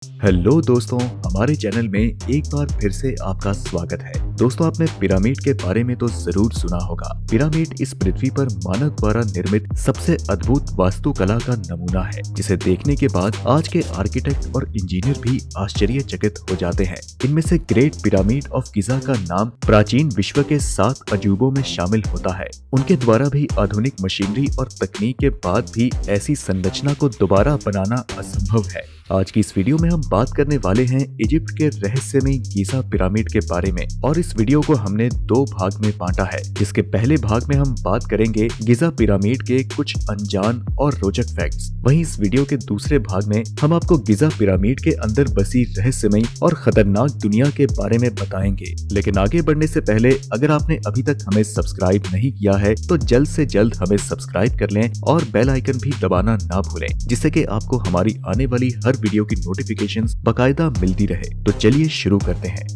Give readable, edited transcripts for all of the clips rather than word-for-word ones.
Hello दोस्तों, हमारे channel में एक बार फिर से आपका स्वागत है। दोस्तों, आपने पिरामिड के बारे में तो जरूर सुना होगा। पिरामिड इस पृथ्वी पर मानव द्वारा निर्मित सबसे अद्भुत वास्तुकला का नमूना है, जिसे देखने के बाद आज के आर्किटेक्ट और इंजीनियर भी आश्चर्यचकित हो जाते हैं। इनमें से ग्रेट पिरामिड ऑफ गिजा का नाम प्राचीन विश्व के 7 अजूबों में शामिल होता है। उनके द्वारा भी आधुनिक मशीनरी और तकनीक के बाद भी ऐसी संरचना को दोबारा बनाना असंभव है। आज की इस वीडियो में हम बात करने वाले हैं इजिप्ट के रहस्यमयी गीजा पिरामिड के बारे में, और इस वीडियो को हमने 2 भाग में बांटा है। जिसके पहले भाग में हम बात करेंगे गीजा पिरामिड के कुछ अनजान और रोचक फैक्ट्स। वहीं इस वीडियो के दूसरे भाग में हम आपको गीजा पिरामिड के अंदर बसी रहस्यमयी और खतरनाक दुनिया के बारे में बताएंगे। लेकिन आगे बढ़ने से पहले अगर आपने अभी तक हमें सब्सक्राइब नहीं किया है तो जल्द से जल्द हमें सब्सक्राइब कर लें और बेल आइकन भी दबाना ना भूलें, जिससे कि आपको हमारी आने वाली हर वीडियो की नोटिफिकेशंस बकायदा मिलती रहे। तो चलिए शुरू करते हैं।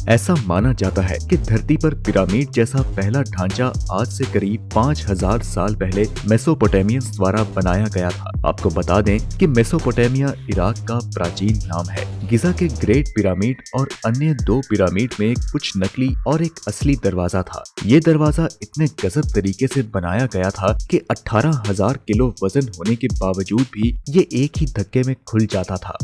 ऐसा माना जाता है कि धरती पर पिरामिड जैसा पहला ढांचा आज से करीब 5000 साल पहले मेसोपोटामियंस द्वारा बनाया गया था। आपको बता दें कि मेसोपोटामिया इराक का प्राचीन नाम है। गिजा के ग्रेट पिरामिड और अन्य 2 पिरामिड में कुछ नकली और एक असली दरवाजा था। ये दरवाजा इतने गजब तरीके से बनाया गया था कि 18,000 किलो वजन होने के बावजूद भी ये एक ही धक्के में खुल जाता था।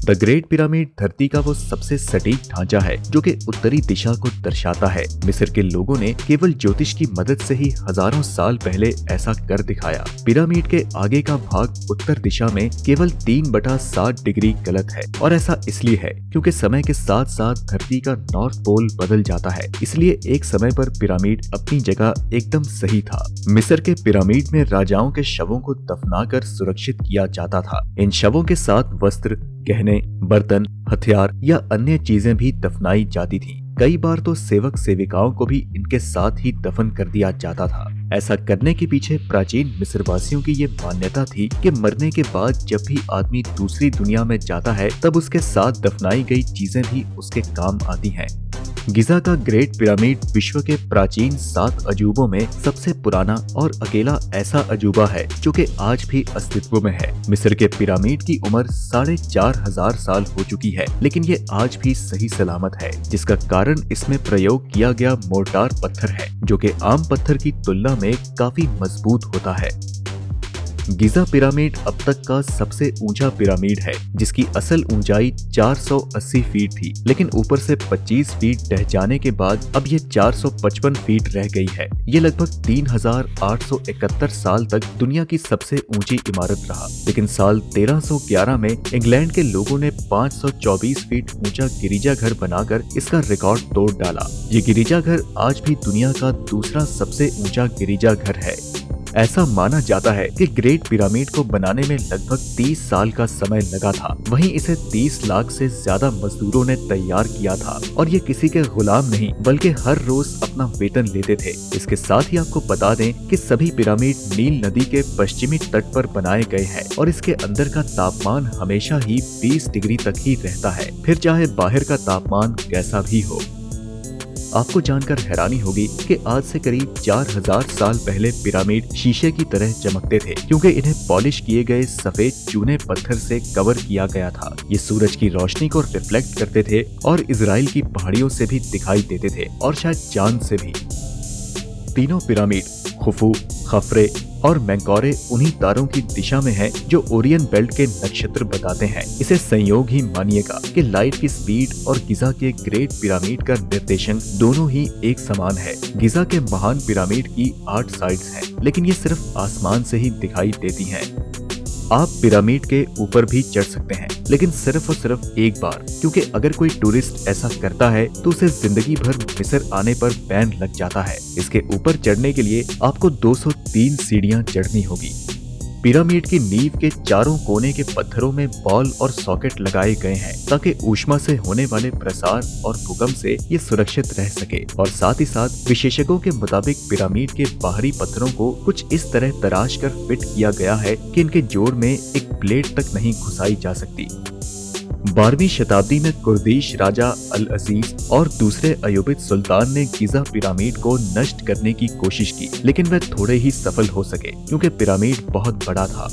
द ग्रेट पिरामिड धरती का वो सबसे सटीक ढांचा है जो कि उत्तरी दिशा को दर्शाता है। मिस्र के लोगों ने केवल ज्योतिष की मदद से ही हजारों साल पहले ऐसा कर दिखाया। पिरामिड के आगे का भाग उत्तर दिशा में केवल 3/7 डिग्री गलत है, और ऐसा इसलिए है क्योंकि समय के साथ साथ धरती का नॉर्थ पोल बदल जाता है। इसलिए एक समय पर पिरामिड अपनी जगह एकदम सही था। मिस्र के पिरामिड में राजाओं के शवों को दफनाकर सुरक्षित किया जाता था। इन शवों के साथ वस्त्र, गहने, बर्तन, हथियार या अन्य चीजें भी दफनाई जाती थीं। कई बार तो सेवक सेविकाओं को भी इनके साथ ही दफन कर दिया जाता था। ऐसा करने के पीछे प्राचीन मिस्रवासियों की ये मान्यता थी कि मरने के बाद जब भी आदमी दूसरी दुनिया में जाता है तब उसके साथ दफनाई गई चीजें भी उसके काम आती हैं। गिजा का ग्रेट पिरामिड विश्व के प्राचीन 7 अजूबों में सबसे पुराना और अकेला ऐसा अजूबा है जो कि आज भी अस्तित्व में है। मिस्र के पिरामिड की उम्र 4,500 साल हो चुकी है, लेकिन ये आज भी सही सलामत है, जिसका कारण इसमें प्रयोग किया गया मोर्टार पत्थर है, जो कि आम पत्थर की तुलना में काफी मजबूत होता है। गिजा पिरामिड अब तक का सबसे ऊंचा पिरामिड है, जिसकी असल ऊंचाई 480 फीट थी, लेकिन ऊपर से 25 फीट ढह जाने के बाद अब ये 455 फीट रह गई है। ये लगभग 3,871 साल तक दुनिया की सबसे ऊंची इमारत रहा, लेकिन साल 1311 में इंग्लैंड के लोगों ने 524 फीट ऊंचा गिरिजाघर बनाकर इसका रिकॉर्ड तोड़ डाला। ये गिरिजाघर आज भी दुनिया का दूसरा सबसे ऊंचा गिरिजाघर है। ऐसा माना जाता है कि ग्रेट पिरामिड को बनाने में लगभग 30 साल का समय लगा था। वहीं इसे 30 लाख से ज्यादा मजदूरों ने तैयार किया था, और ये किसी के गुलाम नहीं बल्कि हर रोज अपना वेतन लेते थे। इसके साथ ही आपको बता दें कि सभी पिरामिड नील नदी के पश्चिमी तट पर बनाए गए हैं, और इसके अंदर का तापमान हमेशा ही 20 डिग्री तक ही रहता है, फिर चाहे बाहर का तापमान कैसा भी हो। आपको जानकर हैरानी होगी कि आज से करीब 4,000 साल पहले पिरामिड शीशे की तरह चमकते थे, क्योंकि इन्हें पॉलिश किए गए सफेद चूने पत्थर से कवर किया गया था। ये सूरज की रोशनी को रिफ्लेक्ट करते थे और इजराइल की पहाड़ियों से भी दिखाई देते थे, और शायद चांद से भी। तीनों पिरामिड खुफू, खफरे और मैंकोरे उन्हीं तारों की दिशा में है जो ओरियन बेल्ट के नक्षत्र बताते हैं। इसे संयोग ही मानिएगा कि लाइट की स्पीड और गिजा के ग्रेट पिरामिड का निर्देशन दोनों ही एक समान है। गिजा के महान पिरामिड की 8 साइड्स हैं, लेकिन ये सिर्फ आसमान से ही दिखाई देती हैं। आप पिरामिड के ऊपर भी चढ़ सकते हैं, लेकिन सिर्फ और सिर्फ एक बार, क्योंकि अगर कोई टूरिस्ट ऐसा करता है तो उसे जिंदगी भर मिस्र आने पर बैन लग जाता है। इसके ऊपर चढ़ने के लिए आपको 203 सीढ़ियां चढ़नी होगी। पिरामिड की नींव के चारों कोने के पत्थरों में बॉल और सॉकेट लगाए गए हैं, ताकि ऊष्मा से होने वाले प्रसार और भूकंप से ये सुरक्षित रह सके। और साथ ही साथ विशेषज्ञों के मुताबिक पिरामिड के बाहरी पत्थरों को कुछ इस तरह तराश कर फिट किया गया है कि इनके जोड़ में एक ब्लेड तक नहीं घुसाई जा सकती। 12वीं शताब्दी में कुर्दिश राजा अल अजीज और दूसरे अयूबिद सुल्तान ने गिजा पिरामिड को नष्ट करने की कोशिश की, लेकिन वह थोड़े ही सफल हो सके क्योंकि पिरामिड बहुत बड़ा था।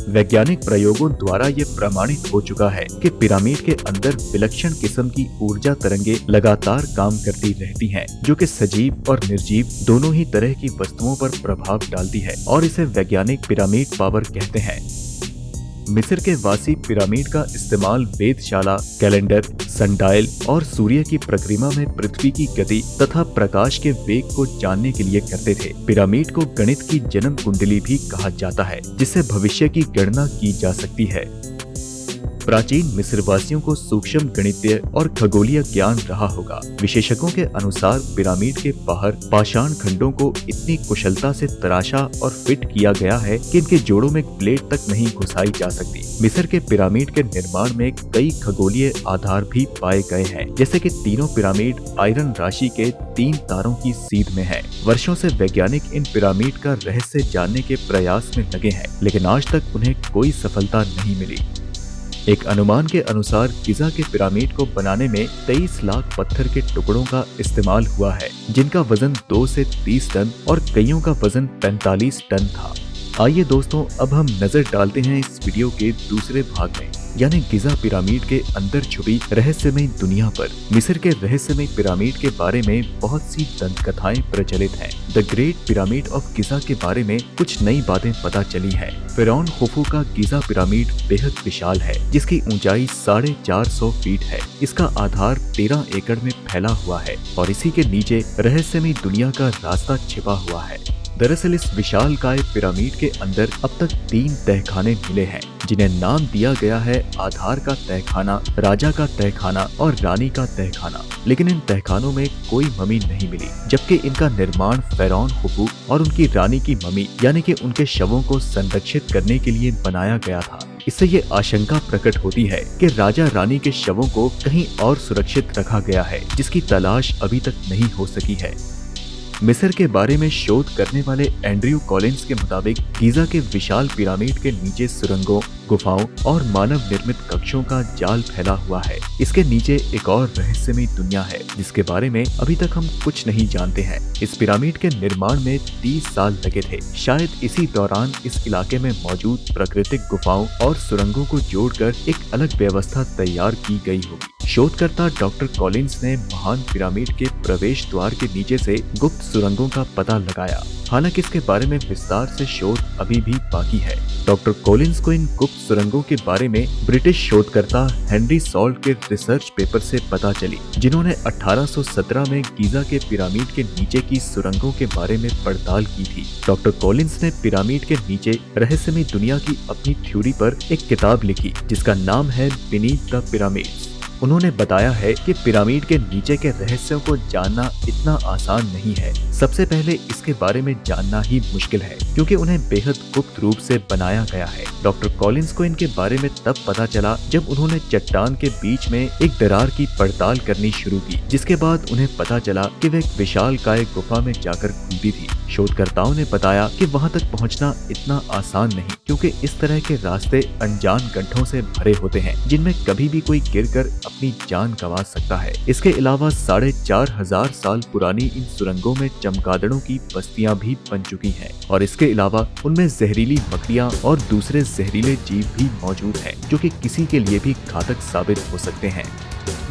वैज्ञानिक प्रयोगों द्वारा ये प्रमाणित हो चुका है कि पिरामिड के अंदर विलक्षण किस्म की ऊर्जा तरंगे लगातार काम करती रहती हैं, जो कि सजीव और निर्जीव दोनों ही तरह की वस्तुओं पर प्रभाव डालती है और इसे वैज्ञानिक पिरामिड पावर कहते हैं। मिस्र के वासी पिरामिड का इस्तेमाल वेधशाला, कैलेंडर, सनडायल और सूर्य की प्रक्रिया में पृथ्वी की गति तथा प्रकाश के वेग को जानने के लिए करते थे। पिरामिड को गणित की जन्म कुंडली भी कहा जाता है, जिससे भविष्य की गणना की जा सकती है। प्राचीन मिस्र वासियों को सूक्ष्म गणितीय और खगोलीय ज्ञान रहा होगा। विशेषज्ञों के अनुसार पिरामिड के बाहर पाषाण खंडों को इतनी कुशलता से तराशा और फिट किया गया है कि इनके जोड़ों में प्लेट तक नहीं घुसाई जा सकती। मिस्र के पिरामिड के निर्माण में कई खगोलीय आधार भी पाए गए हैं, जैसे कि तीनों पिरामिड आयरन राशि के 3 तारों की सीध में है। वर्षों से वैज्ञानिक इन पिरामिड का रहस्य जानने के प्रयास में लगे हैं, लेकिन आज तक उन्हें कोई सफलता नहीं मिली। एक अनुमान के अनुसार गिजा के पिरामिड को बनाने में 23 लाख पत्थर के टुकड़ों का इस्तेमाल हुआ है, जिनका वजन 2 से 30 टन और कईयों का वजन 45 टन था। आइए दोस्तों, अब हम नजर डालते हैं इस वीडियो के दूसरे भाग में, यानी गिजा पिरामिड के अंदर छुपी रहस्यमय दुनिया पर। मिस्र के रहस्यमय पिरामिड के बारे में बहुत सी दंत कथाएं प्रचलित हैं। द ग्रेट पिरामिड ऑफ गिजा के बारे में कुछ नई बातें पता चली हैं। फिरौन खुफू का गिजा पिरामिड बेहद विशाल है, जिसकी ऊंचाई 450 फीट है। इसका आधार 13 एकड़ में फैला हुआ है और इसी के नीचे रहस्यमय दुनिया का रास्ता छिपा हुआ है। दरअसल इस विशालकाय पिरामिड के अंदर अब तक 3 तहखाने मिले हैं, जिन्हें नाम दिया गया है आधार का तहखाना, राजा का तहखाना और रानी का तहखाना। लेकिन इन तहखानों में कोई ममी नहीं मिली, जबकि इनका निर्माण फिरौन खुफू और उनकी रानी की ममी यानी कि उनके शवों को संरक्षित करने के लिए बनाया गया था। इससे ये आशंका प्रकट होती है कि राजा रानी के शवों को कहीं और सुरक्षित रखा गया है, जिसकी तलाश अभी तक नहीं हो सकी है। मिस्र के बारे में शोध करने वाले एंड्रयू कॉलिंस के मुताबिक गिजा के विशाल पिरामिड के नीचे सुरंगों, गुफाओं और मानव निर्मित कक्षों का जाल फैला हुआ है। इसके नीचे एक और रहस्यमय दुनिया है, जिसके बारे में अभी तक हम कुछ नहीं जानते हैं। इस पिरामिड के निर्माण में 30 साल लगे थे। शायद इसी दौरान इस इलाके में मौजूद प्राकृतिक गुफाओं और सुरंगों को जोड़कर एक अलग व्यवस्था तैयार की गई होगी। शोधकर्ता डॉक्टर कॉलिंस ने महान पिरामिड के प्रवेश द्वार के नीचे से गुप्त सुरंगों का पता लगाया। हालांकि इसके बारे में विस्तार से शोध अभी भी बाकी है। डॉक्टर कॉलिंस को इन गुप्त सुरंगों के बारे में ब्रिटिश शोधकर्ता हेनरी सॉल्ट के रिसर्च पेपर से पता चली, जिन्होंने 1817 में गिजा के पिरामिड के नीचे की सुरंगों के बारे में पड़ताल की थी। डॉक्टर कॉलिंस ने पिरामिड के नीचे रहस्यमय दुनिया की अपनी थ्योरी पर एक किताब लिखी, जिसका नाम है बीनीथ द पिरामिड्स। उन्होंने बताया है कि पिरामिड के नीचे के रहस्यों को जानना इतना आसान नहीं है। सबसे पहले इसके बारे में जानना ही मुश्किल है, क्योंकि उन्हें बेहद गुप्त रूप से बनाया गया है। डॉक्टर कॉलिंस को इनके बारे में तब पता चला जब उन्होंने चट्टान के बीच में एक दरार की पड़ताल करनी शुरू की, जिसके बाद उन्हें पता चला कि वे एक विशालकाय गुफा में जाकर खुलती थी। शोधकर्ताओं ने बताया कि वहां तक पहुंचना इतना आसान नहीं, क्योंकि इस तरह के रास्ते अनजान गड्ढों से भरे होते हैं, जिनमें कभी भी कोई गिरकर अपनी जान गंवा सकता है। इसके अलावा 4500 साल पुरानी इन सुरंगों में चमगादड़ों की बस्तियां भी बन चुकी हैं और इसके अलावा उनमें जहरीली मकड़ियां और दूसरे जहरीले जीव भी मौजूद हैं, जो कि किसी के लिए भी घातक साबित हो सकते हैं।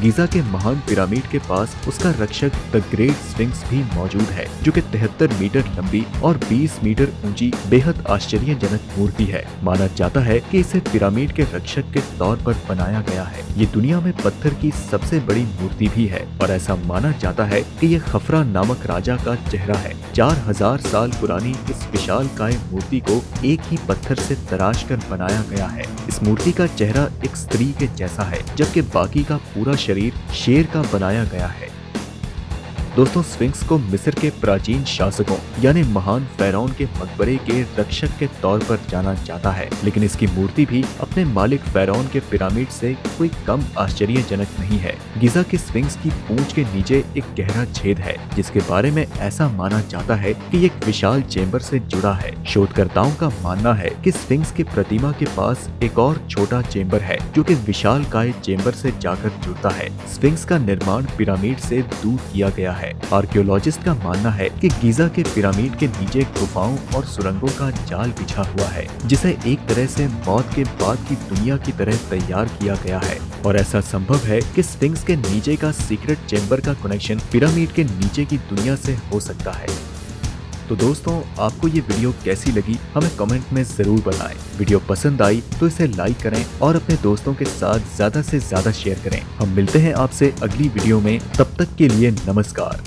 गिजा के महान पिरामिड के पास उसका रक्षक द ग्रेट स्फिंक्स भी मौजूद है, जो कि 73 मीटर लंबी और 20 मीटर ऊंची बेहद आश्चर्यजनक मूर्ति है। माना जाता है कि इसे पिरामिड के रक्षक के तौर पर बनाया गया है। ये दुनिया में पत्थर की सबसे बड़ी मूर्ति भी है और ऐसा माना जाता है कि ये खफरा नामक राजा का चेहरा है। 4000 साल पुरानी इस विशालकाय मूर्ति को एक ही पत्थर से तराश कर बनाया गया है। इस मूर्ति का चेहरा एक स्त्री के जैसा है, जबकि बाकी का पूरा शरीर शेर का बनाया गया है। दोस्तों, स्फिंक्स को मिस्र के प्राचीन शासकों यानी महान फिरौन के मकबरे के रक्षक के तौर पर जाना जाता है, लेकिन इसकी मूर्ति भी अपने मालिक फिरौन के पिरामिड से कोई कम आश्चर्यजनक नहीं है। गिजा के स्फिंक्स की पूंछ के नीचे एक गहरा छेद है, जिसके बारे में ऐसा माना जाता है कि ये एक विशाल चेंबर से जुड़ा है। शोधकर्ताओं का मानना है कि स्फिंक्स की प्रतिमा के पास एक और छोटा चेंबर है, जो कि विशालकाय चेंबर से जाकर जुड़ता है। स्फिंक्स का निर्माण पिरामिड से दूर किया गया है है। आर्कियोलॉजिस्ट का मानना है कि गीजा के पिरामिड के नीचे गुफाओं और सुरंगों का जाल बिछा हुआ है, जिसे एक तरह से मौत के बाद की दुनिया की तरह तैयार किया गया है। और ऐसा संभव है कि स्फिंक्स के नीचे का सीक्रेट चेंबर का कनेक्शन पिरामिड के नीचे की दुनिया से हो सकता है। तो दोस्तों, आपको ये वीडियो कैसी लगी हमें कमेंट में जरूर बताएं। वीडियो पसंद आई तो इसे लाइक करें और अपने दोस्तों के साथ ज्यादा से ज्यादा शेयर करें। हम मिलते हैं आपसे अगली वीडियो में, तब तक के लिए नमस्कार।